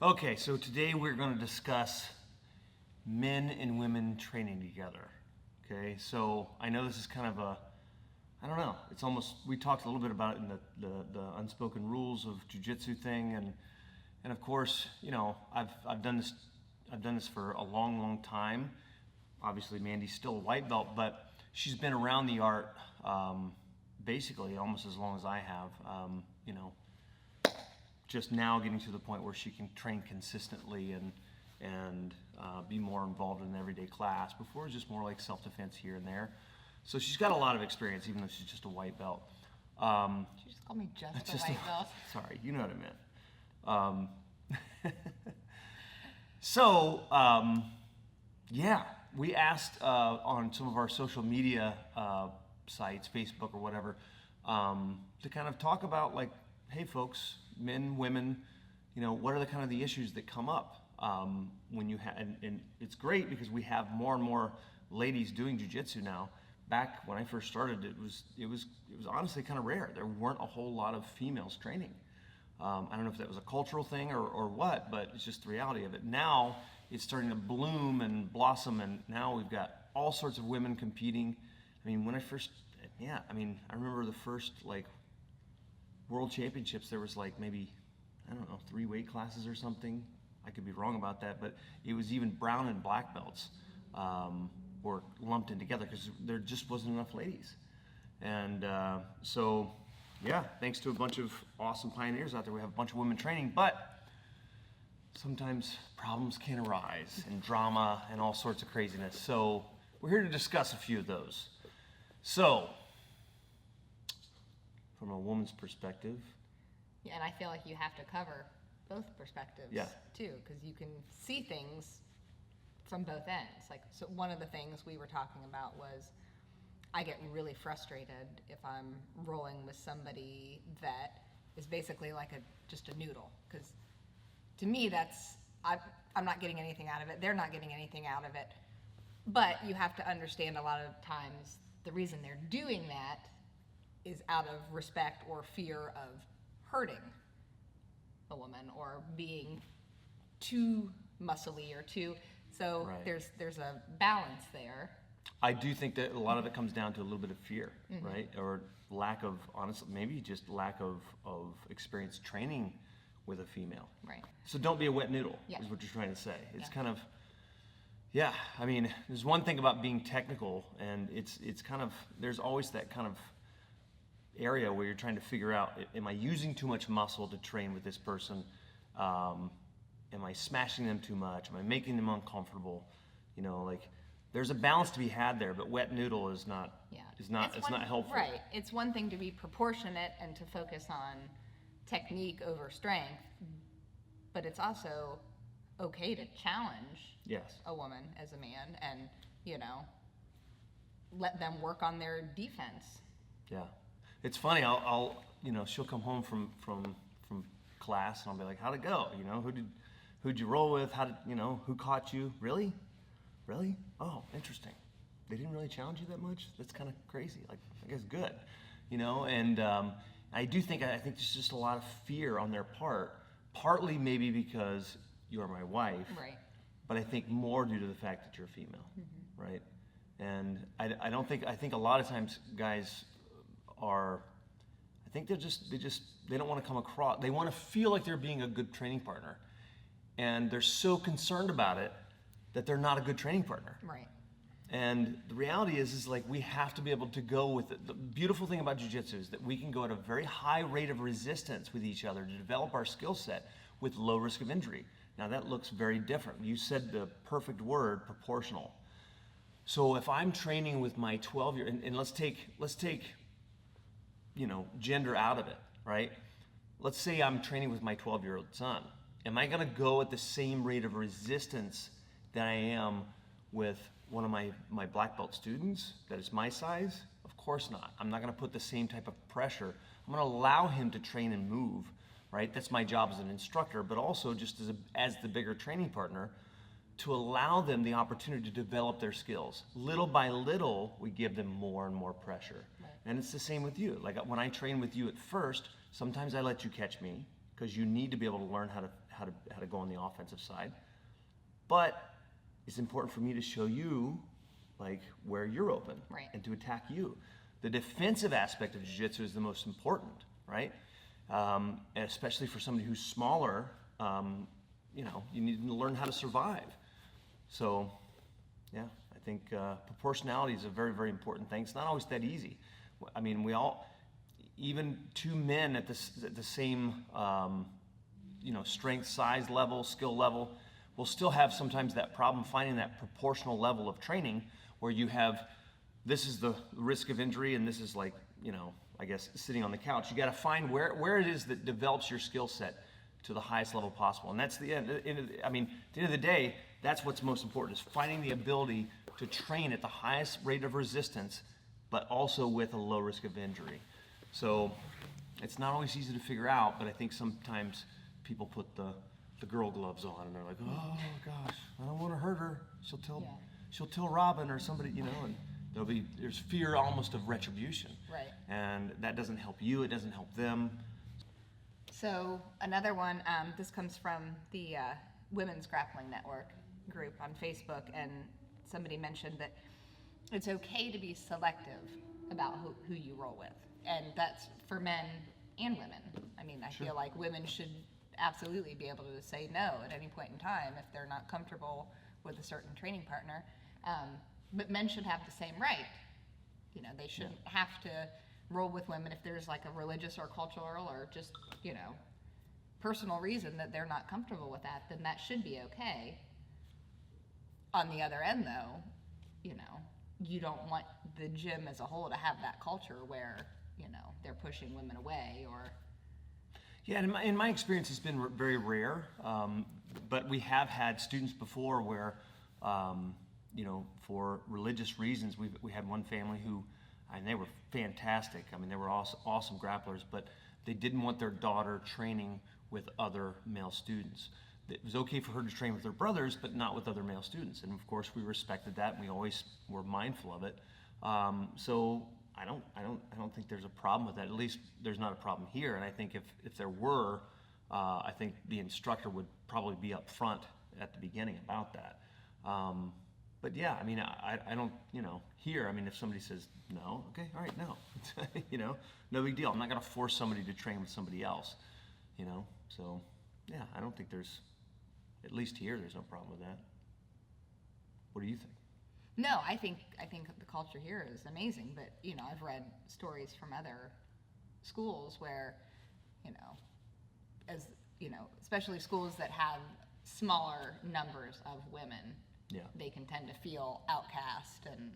Okay, so today we're going to discuss men and women training together. Okay, so I know this is kind of I don't know, it's almost, we talked a little bit about it in the unspoken rules of jiu-jitsu thing, and of course, you know, I've done this for a long time. Obviously, Mandy's still a white belt, but she's been around the art basically almost as long as I have. You know, just now getting to the point where she can train consistently and be more involved in an everyday class. Before it was just more like self-defense here and there. So she's got a lot of experience, even though she's just a white belt. She just called me just a white belt. Sorry, you know what I meant. So, yeah, we asked on some of our social media sites, Facebook or whatever, to kind of talk about, like, hey folks, men, women, you know, what are the kind of the issues that come up when you have, and it's great because we have more and more ladies doing jiu-jitsu now. Back when I first started, it was honestly kind of rare. There weren't a whole lot of females training. I don't know if that was a cultural thing or what, but it's just the reality of it. Now it's starting to bloom and blossom, and now we've got all sorts of women competing. I mean, when I first, yeah, I mean, I remember the first, like, world championships, there was like maybe, I don't know, 3 weight classes or something. I could be wrong about that, but it was even brown and black belts were lumped in together because there just wasn't enough ladies. And so, yeah, thanks to a bunch of awesome pioneers out there, we have a bunch of women training, but sometimes problems can arise and drama and all sorts of craziness. So we're here to discuss a few of those. So, from a woman's perspective. Yeah, and I feel like you have to cover both perspectives too, because you can see things from both ends. Like, so one of the things we were talking about was I get really frustrated if I'm rolling with somebody that is basically like just a noodle, because to me I'm not getting anything out of it, they're not getting anything out of it. But you have to understand a lot of times the reason they're doing that is out of respect or fear of hurting a woman or being too muscly or too, so right. There's a balance there. I do think that a lot of it comes down to a little bit of fear, right? Or lack of, honestly, maybe just lack of experience training with a female. Right. So don't be a wet noodle, is what you're trying to say. It's kind of, yeah, I mean, there's one thing about being technical, and it's kind of, there's always that kind of area where you're trying to figure out, am I using too much muscle to train with this person? Am I smashing them too much? Am I making them uncomfortable? You know, like, there's a balance to be had there, but wet noodle is not, it's not helpful. Right, it's one thing to be proportionate and to focus on technique over strength, but it's also okay to challenge a woman as a man and, you know, let them work on their defense. Yeah. It's funny, I'll you know, she'll come home from class and I'll be like, how'd it go? You know, who'd you roll with? You know, who caught you? Really? Oh, interesting. They didn't really challenge you that much? That's kind of crazy. Like, I guess good. You know, and I think there's just a lot of fear on their part, partly maybe because you're my wife. Right. But I think more due to the fact that you're a female, right? And I think a lot of times guys are, I think they don't want to come across, they want to feel like they're being a good training partner. And they're so concerned about it that they're not a good training partner. Right. And the reality is like we have to be able to go with it. The beautiful thing about jiu-jitsu is that we can go at a very high rate of resistance with each other to develop our skill set with low risk of injury. Now that looks very different. You said the perfect word, proportional. So if I'm training with my 12-year, and let's take, you know, gender out of it, right? Let's say I'm training with my 12-year-old son. Am I gonna go at the same rate of resistance that I am with one of my black belt students that is my size? Of course not. I'm not gonna put the same type of pressure. I'm gonna allow him to train and move, right? That's my job as an instructor, but also just as the bigger training partner, to allow them the opportunity to develop their skills. Little by little, we give them more and more pressure. Right. And it's the same with you. Like when I train with you at first, sometimes I let you catch me because you need to be able to learn how to go on the offensive side. But it's important for me to show you like where you're open, right, and to attack you. The defensive aspect of jiu-jitsu is the most important, right? And especially for somebody who's smaller, you know, you need to learn how to survive. So, yeah, I think proportionality is a very, very important thing. It's not always that easy. I mean, we all, even two men at the same, you know, strength, size level, skill level, will still have sometimes that problem finding that proportional level of training where you have, this is the risk of injury and this is like, you know, I guess sitting on the couch. You got to find where it is that develops your skill set to the highest level possible. And that's the end. I mean, at the end of the day, that's what's most important, is finding the ability to train at the highest rate of resistance, but also with a low risk of injury. So it's not always easy to figure out, but I think sometimes people put the girl gloves on and they're like, oh gosh, I don't want to hurt her. She'll tell Robin or somebody, you know, and there's fear almost of retribution. Right. And that doesn't help you, it doesn't help them. So another one, this comes from the Women's Grappling Network group on Facebook, and somebody mentioned that it's okay to be selective about who you roll with. And that's for men and women. I mean, I feel like women should absolutely be able to say no at any point in time if they're not comfortable with a certain training partner. But men should have the same right. You know, they shouldn't have to roll with women if there's like a religious or cultural or just, you know, personal reason that they're not comfortable with that, then that should be okay. On the other end though, you know, you don't want the gym as a whole to have that culture where, you know, they're pushing women away or... Yeah, in my experience, it's been very rare, but we have had students before where, you know, for religious reasons, we had one family who, and they were fantastic. I mean, they were awesome grapplers, but they didn't want their daughter training with other male students. It was okay for her to train with her brothers, but not with other male students. And of course, we respected that, and we always were mindful of it. So I don't think there's a problem with that. At least there's not a problem here. And I think if there were, I think the instructor would probably be up front at the beginning about that. But yeah, I mean, I don't, you know, here, I mean, if somebody says no, okay, all right, no, you know, no big deal. I'm not going to force somebody to train with somebody else, you know. So yeah, I don't think there's, at least here, there's no problem with that. What do you think? No, I think the culture here is amazing, but you know, I've read stories from other schools where, you know, as you know, especially schools that have smaller numbers of women, they can tend to feel outcast and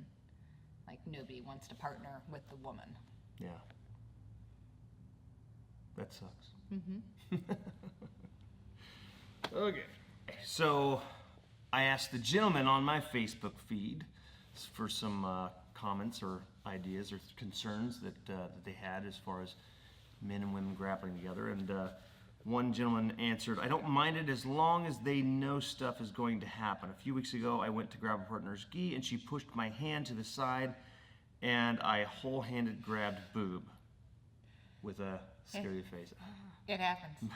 like nobody wants to partner with the woman. Yeah, that sucks. Mm-hmm. Okay, so I asked the gentleman on my Facebook feed for some comments or ideas or concerns that they had as far as men and women grappling together. And one gentleman answered, I don't mind it as long as they know stuff is going to happen. A few weeks ago, I went to grab a partner's gi and she pushed my hand to the side and I whole-handed grabbed boob with a scary face. It happens.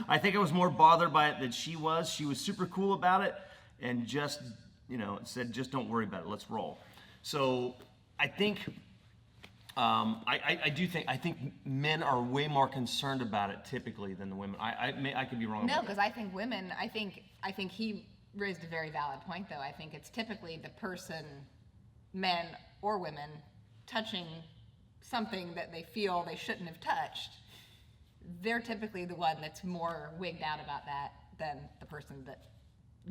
I think I was more bothered by it than she was. She was super cool about it and just, you know, said, just don't worry about it. Let's roll. So I think, I think men are way more concerned about it typically than the women. I could be wrong. No, because I think women, I think he raised a very valid point though. I think it's typically the person, men or women, touching something that they feel they shouldn't have touched. They're typically the one that's more wigged out about that than the person that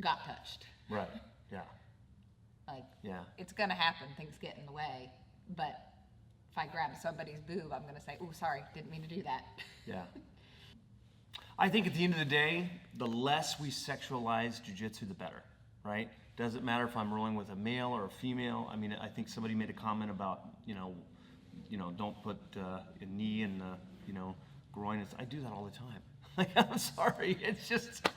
got touched. Right, yeah. Like, yeah, it's gonna happen, things get in the way, but if I grab somebody's boob, I'm gonna say, oh, sorry, didn't mean to do that. Yeah. I think at the end of the day, the less we sexualize jiu-jitsu, the better, right? Doesn't matter if I'm rolling with a male or a female. I mean, I think somebody made a comment about, you know, don't put a knee in the, you know, groin. I do that all the time. Like, I'm sorry, it's just,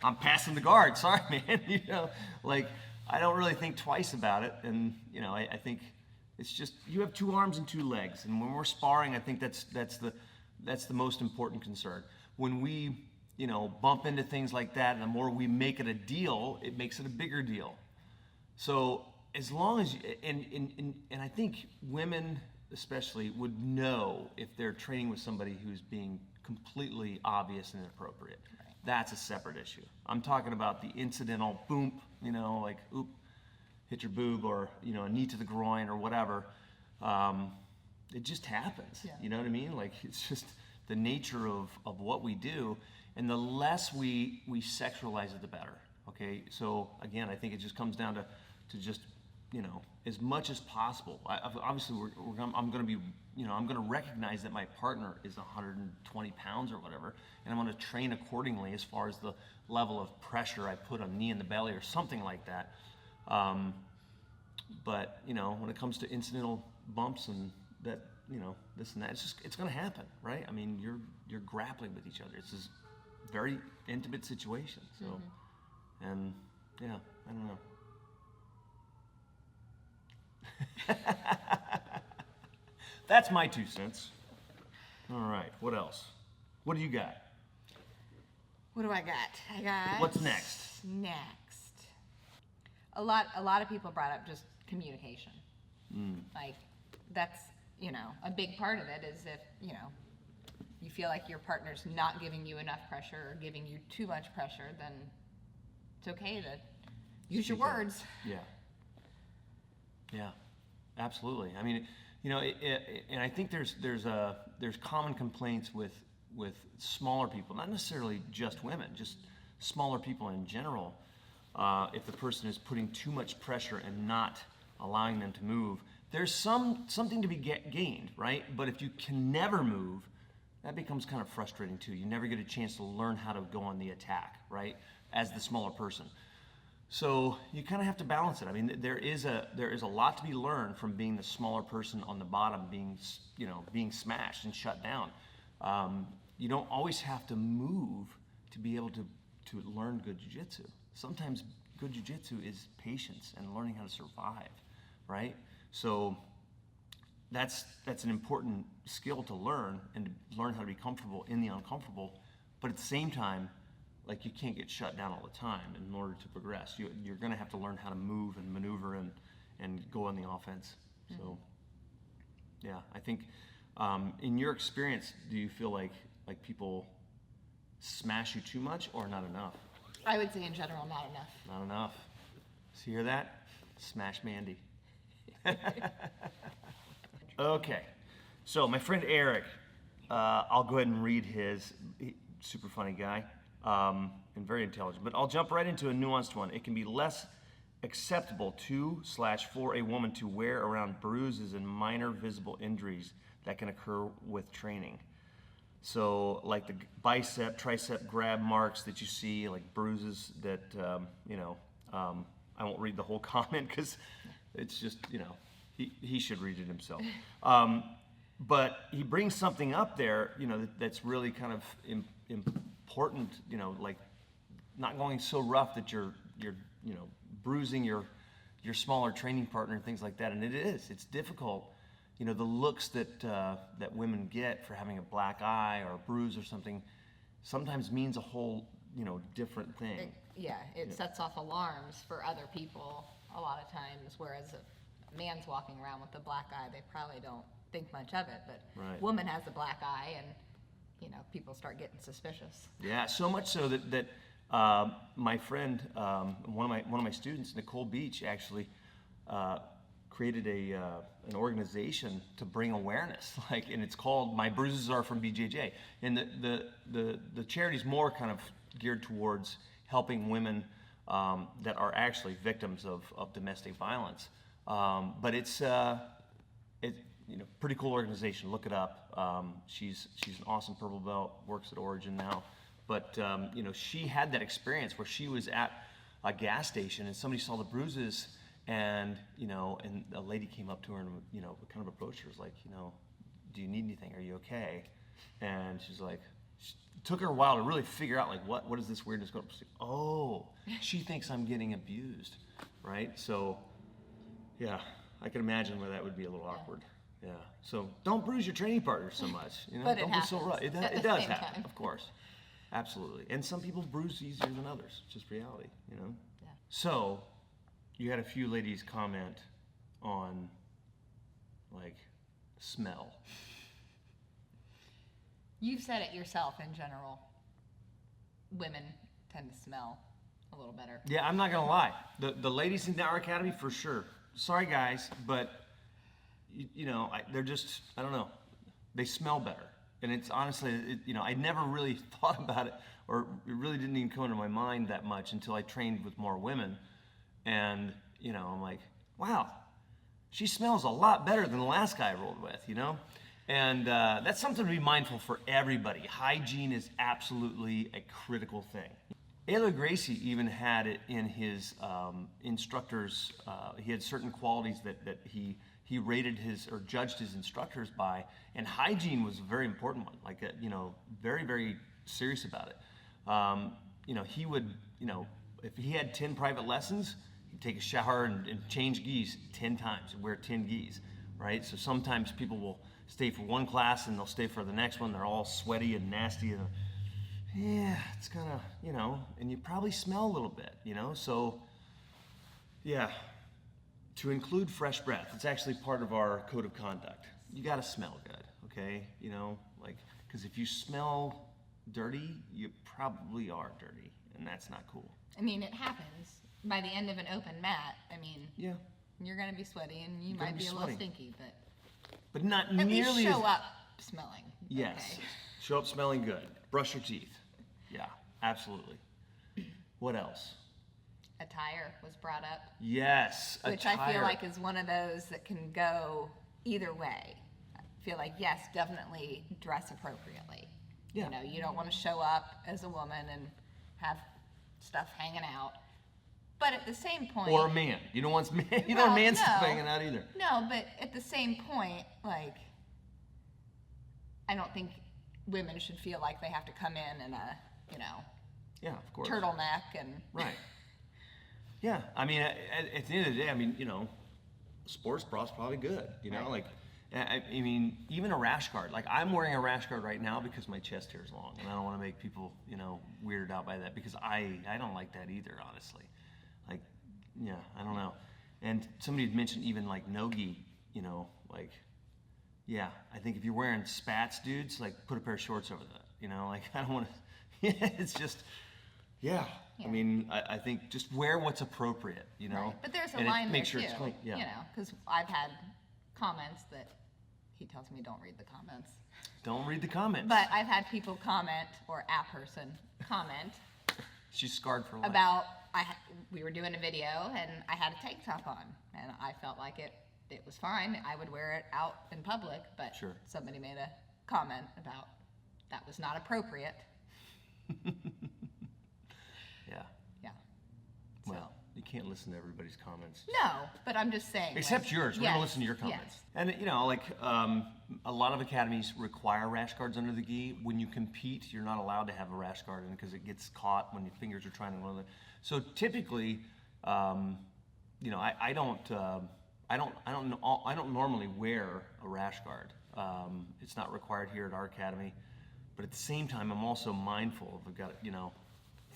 I'm passing the guard. Sorry, man. You know, like, I don't really think twice about it. And, you know, I think it's just, you have two arms and two legs. And when we're sparring, I think that's the most important concern. When we bump into things like that, and the more we make it a deal, it makes it a bigger deal. So as long as, and I think women especially would know if they're training with somebody who's being completely obvious and inappropriate. Right. That's a separate issue. I'm talking about the incidental boom, like oop, hit your boob, or a knee to the groin or whatever. It just happens. Yeah. You know what I mean? Like, it's just the nature of what we do, and the less we sexualize it, the better. Okay, so again, I think it just comes down to just as much as possible. Obviously, I'm going to be, I'm going to recognize that my partner is 120 pounds or whatever, and I'm going to train accordingly as far as the level of pressure I put on knee in the belly or something like that. But when it comes to incidental bumps and that, this and that, it's going to happen, right? I mean, you're grappling with each other. It's this very intimate situation. So, and yeah, I don't know. That's my 2 cents. All right, what else? What do you got? What do I got? I got. What's next? Next. A lot of people brought up just communication. Like, that's, a big part of it is if, you feel like your partner's not giving you enough pressure or giving you too much pressure, then it's okay to use your words. Yeah. Yeah, absolutely. I mean, and I think there's common complaints with smaller people, not necessarily just women, just smaller people in general. If the person is putting too much pressure and not allowing them to move, there's something to be gained, right? But if you can never move, that becomes kind of frustrating too. You never get a chance to learn how to go on the attack, right? As the smaller person. So you kind of have to balance it. I mean, there is a lot to be learned from being the smaller person on the bottom, being smashed and shut down. You don't always have to move to be able to learn good jiu-jitsu. Sometimes good jiu-jitsu is patience and learning how to survive, right? So that's an important skill to learn, and to learn how to be comfortable in the uncomfortable. But at the same time, like, you can't get shut down all the time in order to progress. You're going to have to learn how to move and maneuver and go on the offense. So, yeah, I think in your experience, do you feel like people smash you too much or not enough? I would say in general, not enough. Not enough. So you hear that? Smash Mandy. Okay, so my friend Eric, I'll go ahead and read his. Super funny guy. And very intelligent, but I'll jump right into a nuanced one. It can be less acceptable for a woman to wear around bruises and minor visible injuries that can occur with training. So, like the bicep, tricep grab marks that you see, like bruises that, I won't read the whole comment because it's just, he should read it himself. But he brings something up there, that's really kind of important, like not going so rough that you're bruising your smaller training partner and things like that. And it's difficult. The looks that women get for having a black eye or a bruise or something sometimes means a whole, different thing. It sets off alarms for other people a lot of times, whereas if a man's walking around with a black eye, they probably don't think much of it, but right. Woman has a black eye, and people start getting suspicious. Yeah, so much so that my friend, one of my students, Nicole Beach, actually created an organization to bring awareness, and it's called My Bruises Are from BJJ, and the charity's more kind of geared towards helping women that are actually victims of domestic violence, but it's pretty cool organization. Look it up. She's an awesome purple belt, works at Origin now. But she had that experience where she was at a gas station and somebody saw the bruises, and and a lady came up to her and kind of approached her, was like, do you need anything? Are you okay? And she's like, it took her a while to really figure out, like, what is this weirdness going on? Oh, she thinks I'm getting abused, right? So, yeah, I can imagine where that would be a little awkward. Yeah. So don't bruise your training partners so much. But don't be so rough. It does happen, of course. Absolutely. And some people bruise easier than others. It's just reality, you know? Yeah. So, you had a few ladies comment on, like, smell. You've said it yourself in general. Women tend to smell a little better. Yeah, I'm not gonna lie. The ladies in our academy, for sure. Sorry, guys, but, you know, they're just, I don't know. They smell better. And it's honestly, you know, I never really thought about it, or it really didn't even come into my mind that much until I trained with more women. And, you know, I'm like, wow, she smells a lot better than the last guy I rolled with, you know? And that's something to be mindful for everybody. Hygiene is absolutely a critical thing. Gracie even had it in his instructors. He had certain qualities that he rated his or judged his instructors by, and hygiene was a very important one. Like, you know, very, very serious about it. You know, he would, you know, if he had 10 private lessons, he'd take a shower and change gis 10 times and wear 10 gis, right? So sometimes people will stay for one class and they'll stay for the next one. They're all sweaty and nasty and yeah, it's kind of, you know, and you probably smell a little bit, you know? So, yeah, to include fresh breath, it's actually part of our code of conduct. You got to smell good, okay? You know, like, because if you smell dirty, you probably are dirty, and that's not cool. I mean, it happens. By the end of an open mat, I mean, yeah, you're going to be sweaty and you might be a little stinky, but not at nearly least show up smelling. Yes, okay. Show up smelling good. Brush your teeth. Yeah, absolutely. What else? Attire was brought up. Yes, which attire. I feel like is one of those that can go either way. I feel like, yes, definitely dress appropriately. Yeah. You know, you don't want to show up as a woman and have stuff hanging out. But at the same point... Or a man. You don't want stuff hanging out either. No, but at the same point, like, I don't think women should feel like they have to come in a, you know... Yeah, of course. Turtleneck and... Right. Yeah, I mean, at the end of the day, I mean, you know, sports bra's probably good, you know? Right. Like, I mean, even a rash guard. Like, I'm wearing a rash guard right now because my chest hair is long, and I don't want to make people, you know, weirded out by that because I don't like that either, honestly. Like, yeah, I don't know. And somebody had mentioned even, like, no-gi, you know, like, yeah, I think if you're wearing spats, dudes, like, put a pair of shorts over that, you know? Like, I don't want to, yeah, it's just, yeah. I mean, I think just wear what's appropriate, you know? Right. But there's a and line make there, sure too, it's clean. Yeah. you know, because I've had comments that he tells me don't read the comments. Don't read the comments. But I've had people comment, or a person comment. She's scarred for life. About, we were doing a video, and I had a tank top on, and I felt like it was fine. I would wear it out in public, but Sure. somebody made a comment about that was not appropriate. Yeah. Yeah. So. Well, you can't listen to everybody's comments. No, but I'm just saying. Except like, yours. We're yes, going to listen to your comments. Yes. And, you know, like a lot of academies require rash guards under the gi. When you compete, you're not allowed to have a rash guard in because it gets caught when your fingers are trying to roll it. So typically, you know, I don't normally wear a rash guard. It's not required here at our academy. But at the same time, I'm also mindful if I've got, you know,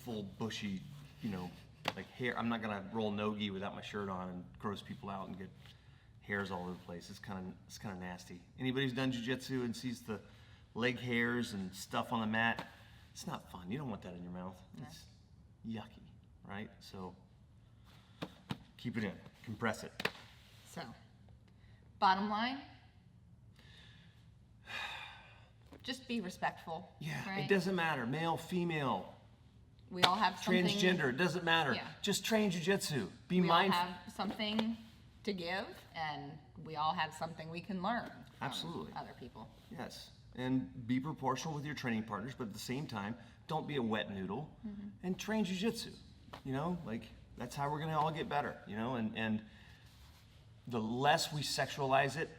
full bushy, you know, like hair. I'm not gonna roll no-gi without my shirt on and gross people out and get hairs all over the place. It's kind of nasty. Anybody who's done jiu-jitsu and sees the leg hairs and stuff on the mat, it's not fun. You don't want that in your mouth. No. It's yucky, right? So keep it in, compress it. So, bottom line, just be respectful. Yeah, right? It doesn't matter, male, female, We all have something. transgender, it doesn't matter. Yeah. Just train jiu-jitsu. Be We all mindful. have something to give, and we all have something we can learn. From Absolutely. Other people. Yes, and be proportional with your training partners, but at the same time, don't be a wet noodle and train jiu-jitsu. You know, like that's how we're gonna all get better. You know, and the less we sexualize it,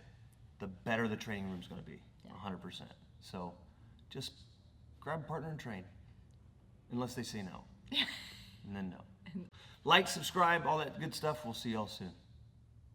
the better the training room's gonna be. 100%. So, just grab a partner and train, unless they say no, and then no. Like, subscribe, all that good stuff. We'll see y'all soon.